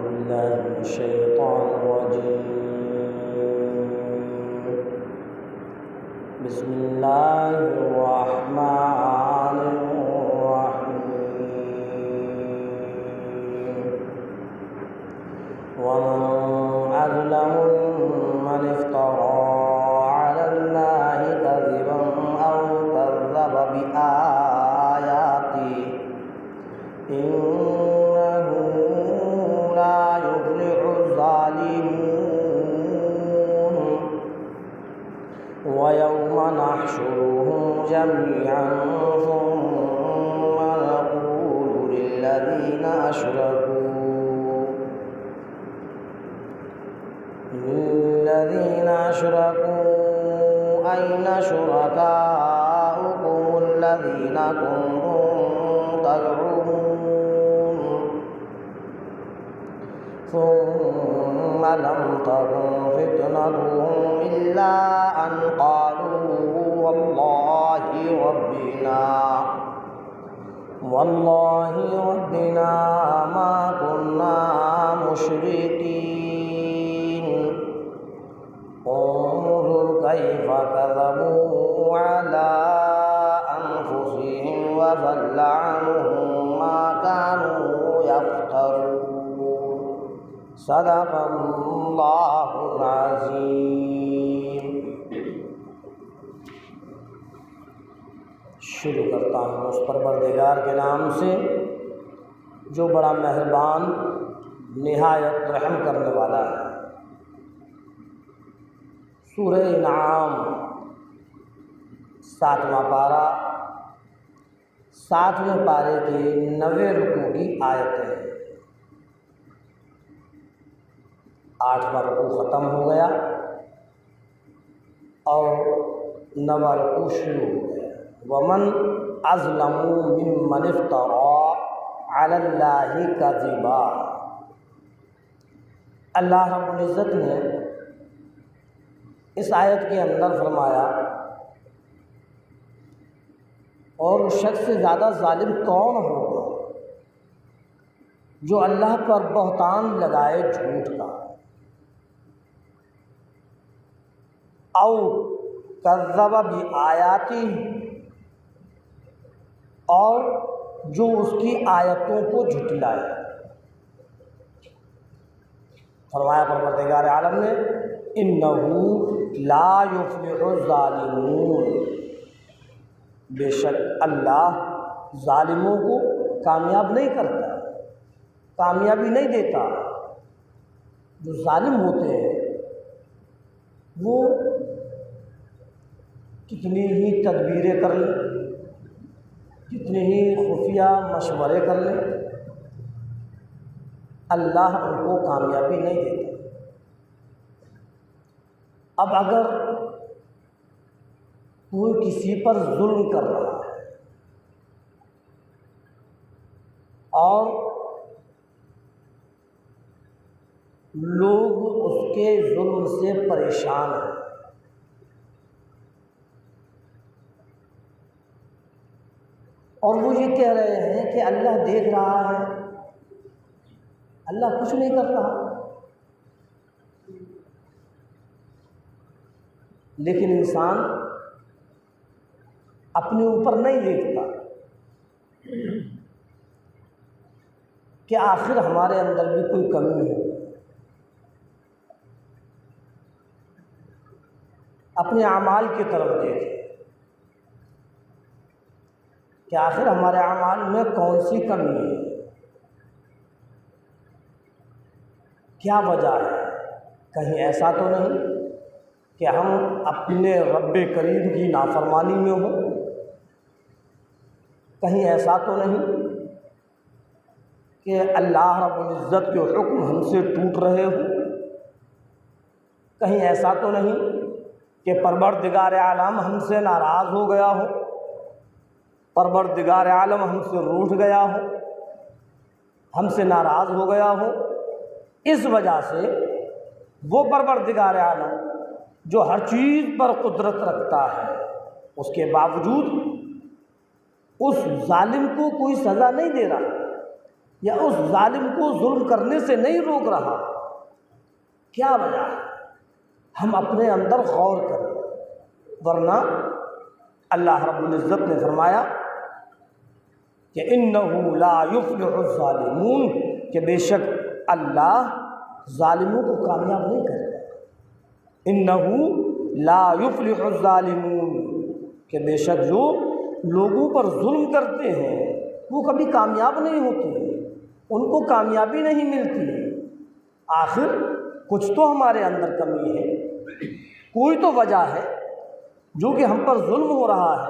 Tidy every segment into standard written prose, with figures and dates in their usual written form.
بالله من الشيطان الرجيم. بسم الله الرحمن الرحيم. ومن أظلم ممن افترى على الله كذبا أو كذب بآياته إنه لا يفلح الظالمون. ويوم نحشرهم جميعا ثم نقول للذين أشركوا أين شركاؤكم الذين كنتم تزعمون ثم لم تكن فتنتهم إلا أن قالوا والله ربنا ما كنا مشركين. انظر كيف كذبوا على أنفسهم وضل عنهم ما كانوا يفترون. صدق اللہ العظیم. شروع کرتا ہوں اس پروردگار کے نام سے جو بڑا مہربان نہایت رحم کرنے والا ہے. سورہ انعام 7واں پارہ 7ویں پارے کی 90 رکوع کی آیتیں. 8واں رکوع ختم ہو گیا اور 9واں رکوع شروع ہو گیا. ومن اظلم ممن افترى علی اللہ کذبا. اللہ رب العزت نے اس آیت کے اندر فرمایا اور اس شخص سے زیادہ ظالم کون ہوگا جو اللہ پر بہتان لگائے جھوٹ کا. او کذب بآیاتی، اور جو اس کی آیتوں کو جھٹلائے. فرمایا پروردگار عالم نے انہ لا یفلح الظالمون، بے شک اللہ ظالموں کو کامیاب نہیں کرتا، کامیابی نہیں دیتا. جو ظالم ہوتے ہیں وہ کتنی ہی تدبیریں کر لیں، کتنے ہی خفیہ مشورے کر لیں، اللہ ان کو کامیابی نہیں دیتا. اب اگر کوئی کسی پر ظلم کر رہا ہے اور لوگ اس کے ظلم سے پریشان ہیں، اور وہ یہ کہہ رہے ہیں کہ اللہ دیکھ رہا ہے، اللہ کچھ نہیں کر رہا، لیکن انسان اپنے اوپر نہیں دیکھتا کہ آخر ہمارے اندر بھی کوئی کمی ہے. اپنے اعمال کی طرف دیکھیں کہ آخر ہمارے اعمال میں کون سی کمی ہے، کیا وجہ ہے. کہیں ایسا تو نہیں کہ ہم اپنے رب کریم کی نافرمانی میں ہوں، کہیں ایسا تو نہیں کہ اللہ رب العزت کے حکم ہم سے ٹوٹ رہے ہوں، کہیں ایسا تو نہیں کہ پروردگار عالم ہم سے ناراض ہو گیا ہو، پروردگار عالم ہم سے روٹھ گیا ہو، ہم سے ناراض ہو گیا ہو. اس وجہ سے وہ پروردگار عالم جو ہر چیز پر قدرت رکھتا ہے اس کے باوجود اس ظالم کو کوئی سزا نہیں دے رہا، یا اس ظالم کو ظلم کرنے سے نہیں روک رہا؟ کیا وجہ ہے؟ ہم اپنے اندر غور کریں، ورنہ اللہ رب العزت نے فرمایا کہ اِنَّهُ لَا يُفْلِحُ الظَّالِمُونَ، کہ بے شک اللہ ظالموں کو کامیاب نہیں کرے گا۔ اِنَّهُ لَا يُفْلِحُ الظَّالِمُونَ، کہ بے شک جو لوگوں پر ظلم کرتے ہیں وہ کبھی کامیاب نہیں ہوتے، ان کو کامیابی نہیں ملتی۔ آخر کچھ تو ہمارے اندر کمی ہے، کوئی تو وجہ ہے جو کہ ہم پر ظلم ہو رہا ہے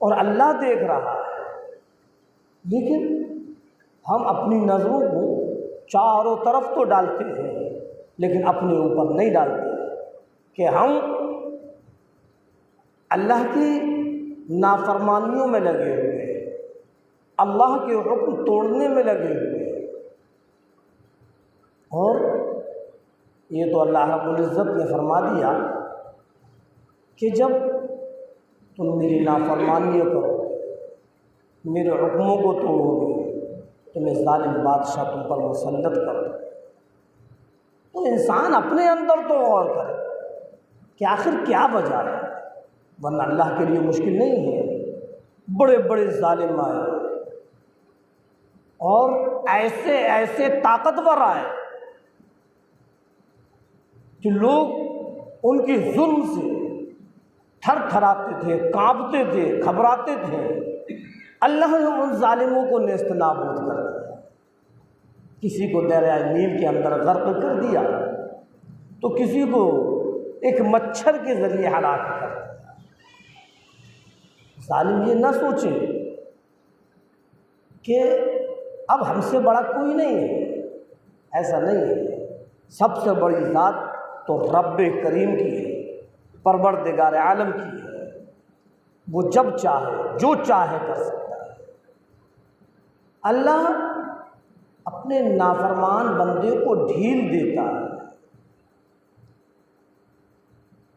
اور اللہ دیکھ رہا ہے، لیکن ہم اپنی نظروں کو چاروں طرف تو ڈالتے ہیں لیکن اپنے اوپر نہیں ڈالتے کہ ہم اللہ کی نافرمانیوں میں لگے ہوئے ہیں، اللہ کے حکم توڑنے میں لگے ہوئے ہیں۔ اور یہ تو اللہ رب العزت نے فرما دیا کہ جب تم میری نافرمانی کرو، میرے حکموں کو توڑو گے، تو میں ظالم بادشاہ تم پر مسلط کروں۔ تو انسان اپنے اندر تو غور کرے کہ آخر کیا وجہ ہے، ورنہ اللہ کے لیے مشکل نہیں ہے۔ بڑے بڑے ظالم آئے اور ایسے ایسے طاقتور آئے کہ لوگ ان کے ظلم سے تھر تھراتے تھے، کانپتے تھے، گھبراتے تھے۔ اللہ نے ان ظالموں کو نیست نابود کر دیا، کسی کو دریائے نیل کے اندر غرق کر دیا تو کسی کو ایک مچھر کے ذریعے ہلاک کر دیا۔ ظالم یہ نہ سوچیں کہ اب ہم سے بڑا کوئی نہیں ہے، ایسا نہیں ہے۔ سب سے بڑی ذات تو رب کریم کی ہے، پروردگار عالم کی ہے، وہ جب چاہے جو چاہے کر سکتا ہے۔ اللہ اپنے نافرمان بندے کو ڈھیل دیتا ہے،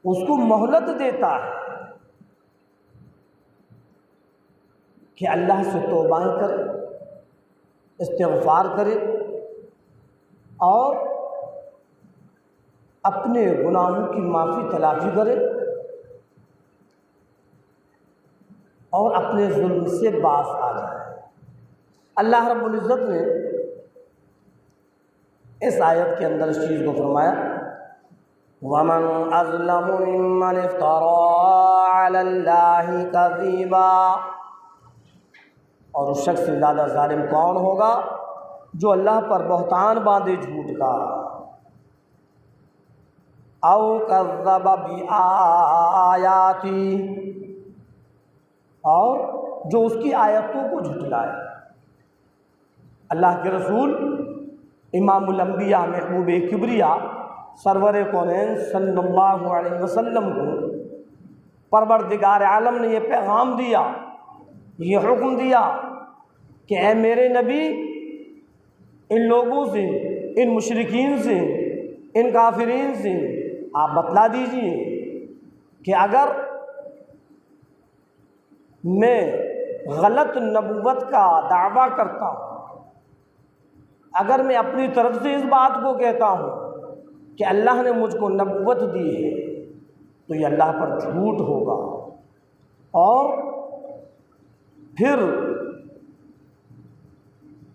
اس کو مہلت دیتا ہے کہ اللہ سے توبہ کرے، استغفار کرے اور اپنے گناہوں کی معافی تلافی کرے اور اپنے ظلم سے باز آ جائے۔ اللہ رب العزت نے اس آیت کے اندر اس چیز کو فرمایا، وَمَنْ أَظْلَمُ مِمَّنِ افْتَرَىٰ عَلَى اللَّهِ كَذِبًا، اور اس شخص سے زیادہ ظالم کون ہوگا جو اللہ پر بہتان باندھے جھوٹ کا، او کذب بآیاتی، اور جو اس کی آیتوں کو جھٹلائے۔ اللہ کے رسول امام الانبیاء محبوب کبریا سرور کونین صلی اللہ علیہ وسلم کو پروردگار عالم نے یہ پیغام دیا، یہ حکم دیا کہ اے میرے نبی، ان لوگوں سے، ان مشرکین سے، ان کافرین سے آپ بتلا دیجئے کہ اگر میں غلط نبوت کا دعویٰ کرتا ہوں، اگر میں اپنی طرف سے اس بات کو کہتا ہوں کہ اللہ نے مجھ کو نبوت دی ہے، تو یہ اللہ پر جھوٹ ہوگا، اور پھر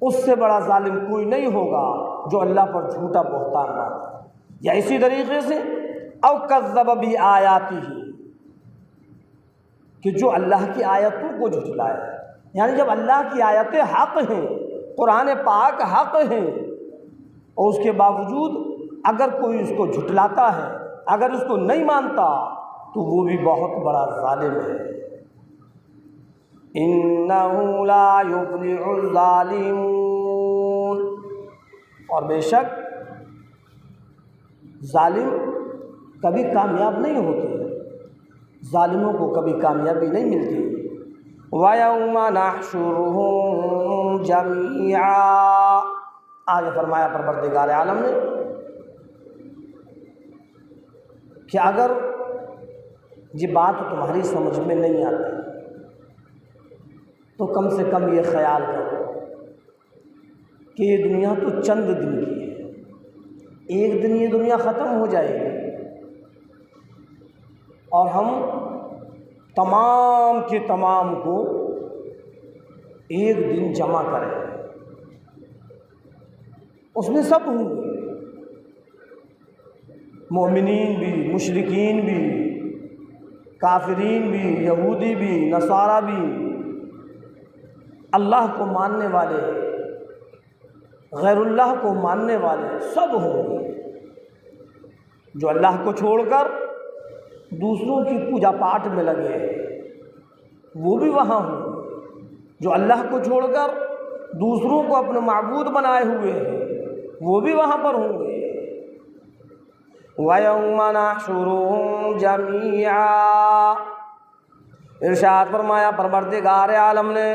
اس سے بڑا ظالم کوئی نہیں ہوگا جو اللہ پر جھوٹا بہتان باندھے۔ یا اسی طریقے سے او کذب بآیاتہ، کہ جو اللہ کی آیتوں کو جھٹلائے، یعنی جب اللہ کی آیتیں حق ہیں، قرآن پاک حق ہیں، اور اس کے باوجود اگر کوئی اس کو جھٹلاتا ہے، اگر اس کو نہیں مانتا، تو وہ بھی بہت بڑا ظالم ہے۔ اِنَّهُ لَا يُفْلِحُ الظَّالِمُونَ، اور بے شک ظالم کبھی کامیاب نہیں ہوتے، ظالموں کو کبھی کامیابی نہیں ملتی۔ وَيَوْمَ نَحْشُرُهُمْ جَمِيعًا، آگے فرمایا پروردگار عالم نے کہ اگر یہ بات تمہاری سمجھ میں نہیں آتی، تو کم سے کم یہ خیال کرو کہ یہ دنیا تو چند دن کی ہے، ایک دن یہ دنیا ختم ہو جائے گی اور ہم تمام کے تمام کو ایک دن جمع کریں، اس میں سب ہوں گے، مومنین بھی، مشرکین بھی، کافرین بھی، یہودی بھی، نصارہ بھی، اللہ کو ماننے والے، غیر اللہ کو ماننے والے، سب ہوں گے۔ جو اللہ کو چھوڑ کر دوسروں کی پوجا پاٹ میں لگے ہیں وہ بھی وہاں ہوں گے، جو اللہ کو چھوڑ کر دوسروں کو اپنے معبود بنائے ہوئے ہیں وہ بھی وہاں پر ہوں گے۔ وَيَوْمَ نَحْشُرُهُمْ جَمِيعًا، ارشاد فرمایا پروردگار عالم نے،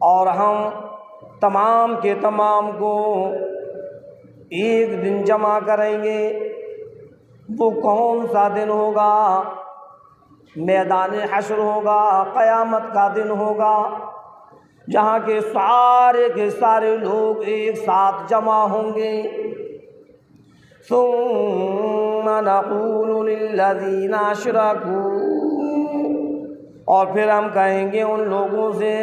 اور ہم تمام کے تمام کو ایک دن جمع کریں گے۔ وہ کون سا دن ہوگا؟ میدان حشر ہوگا، قیامت کا دن ہوگا، جہاں کے سارے لوگ ایک ساتھ جمع ہوں گے۔ ثم نقول للذین اشرکوا، اور پھر ہم کہیں گے ان لوگوں سے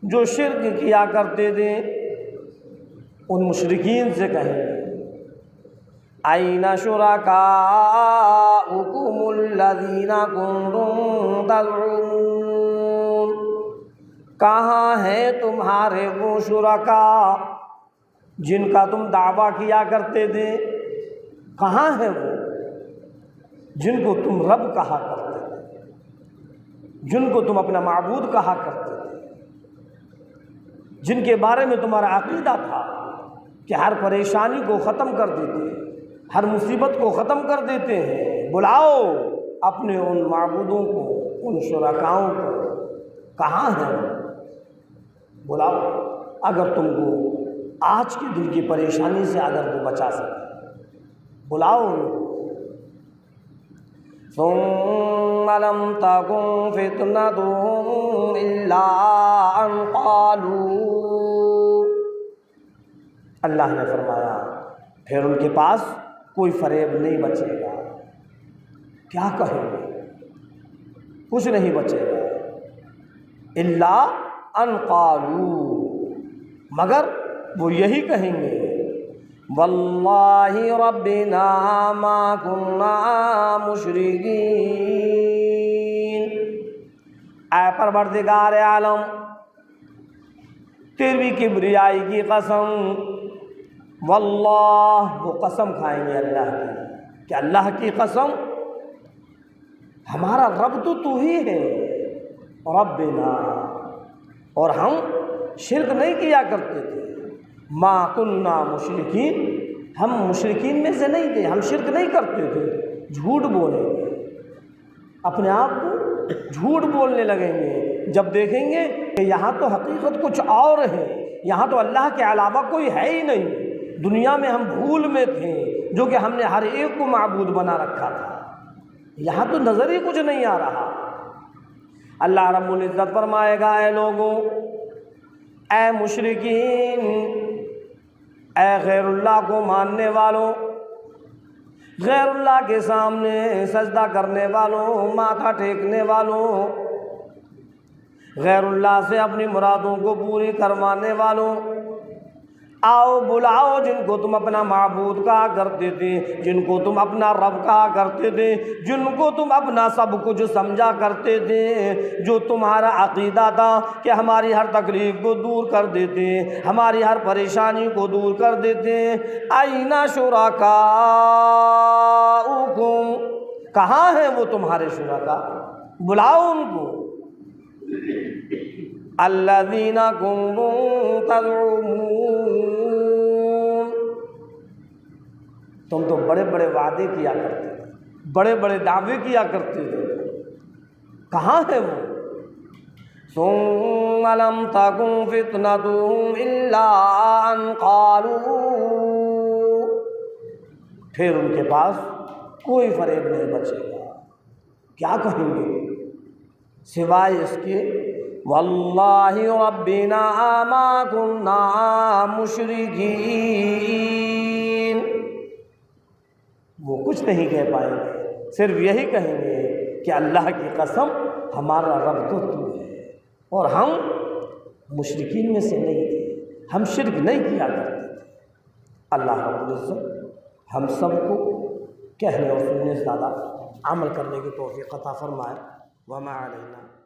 جو شرک کیا کرتے تھے، ان مشرکین سے کہیں گے، أَيْنَ شُرَكَاؤُكُمُ الَّذِينَ كُنتُمْ تَزْعُمُونَ، کہاں ہیں تمہارے وہ شرکاء جن کا تم دعویٰ کیا کرتے تھے؟ کہاں ہیں وہ جن کو تم رب کہا کرتے تھے، جن کو تم اپنا معبود کہا کرتے تھے، جن کے بارے میں تمہارا عقیدہ تھا کہ ہر پریشانی کو ختم کر دیتے ہیں، ہر مصیبت کو ختم کر دیتے ہیں؟ بلاؤ اپنے ان معبودوں کو، ان شرکاؤں کو، کہاں ہیں؟ بلاؤ، اگر تم کو آج کے دن کی پریشانی سے اگر وہ بچا سکے، بلاؤ ان کو۔ ثم لم تكن فتنتهم إلا أن قالوا، اللہ نے فرمایا پھر ان کے پاس کوئی فریب نہیں بچے گا، کیا کہیں گے؟ کچھ نہیں بچے گا، الا ان قالوا، مگر وہ یہی کہیں گے، واللہ ربنا ما كنا مشرکین، اے پروردگار عالم تیری کبریائی کی قسم، واللہ، وہ قسم کھائیں گے اللہ کی کہ اللہ کی قسم ہمارا رب تو ہی ہے، ربنا، اور ہم شرک نہیں کیا کرتے تھے، ما کننا مشرکین، ہم مشرکین میں سے نہیں تھے، ہم شرک نہیں کرتے تھے۔ جھوٹ بولیں گے، اپنے آپ کو جھوٹ بولنے لگیں گے جب دیکھیں گے کہ یہاں تو حقیقت کچھ اور ہے، یہاں تو اللہ کے علاوہ کوئی ہے ہی نہیں، دنیا میں ہم بھول میں تھے جو کہ ہم نے ہر ایک کو معبود بنا رکھا تھا، یہاں تو نظر ہی کچھ نہیں آ رہا۔ اللہ رب العزت فرمائے گا، اے لوگوں، اے مشرکین، اے غیر اللہ کو ماننے والوں، غیر اللہ کے سامنے سجدہ کرنے والوں، ماتھا ٹیکنے والوں، غیر اللہ سے اپنی مرادوں کو پوری کروانے والوں، آؤ بلاؤ جن کو تم اپنا معبود کہا کرتے تھے، جن کو تم اپنا رب کہا کرتے تھے، جن کو تم اپنا سب کچھ سمجھا کرتے تھے، جو تمہارا عقیدہ تھا کہ ہماری ہر تکلیف کو دور کر دیتے، ہماری ہر پریشانی کو دور کر دیتے۔ أَيْنَ شُرَكَاؤُكُمْ، کہاں ہیں وہ تمہارے شرکاء؟ بلاؤ ان کو۔ الَّذِينَ كُنتُمْ تَزْعُمُونَ، تم تو بڑے بڑے وعدے کیا کرتے تھے، بڑے بڑے دعوے کیا کرتے تھے، کہاں ہے وہ؟ ثُمَّ لَمْ تَكُنْ فِتْنَتُهُمْ إِلَّا أَنْ قَالُوا، پھر ان کے پاس کوئی فریب نہیں بچے گا، کیا کہیں گے سوائے اس کے، واللہ ربنا ما كنا مشرکین، وہ کچھ نہیں کہہ پائیں گے، صرف یہی کہیں گے کہ اللہ کی قسم ہمارا رب تو تو ہے اور ہم مشرکین میں سے نہیں تھے، ہم شرک نہیں کیا کرتے تھے۔ اللہ رب العزت ہم سب کو کہنے اور سننے سے زیادہ عمل کرنے کی توفیق عطا فرمائے۔ وما علینا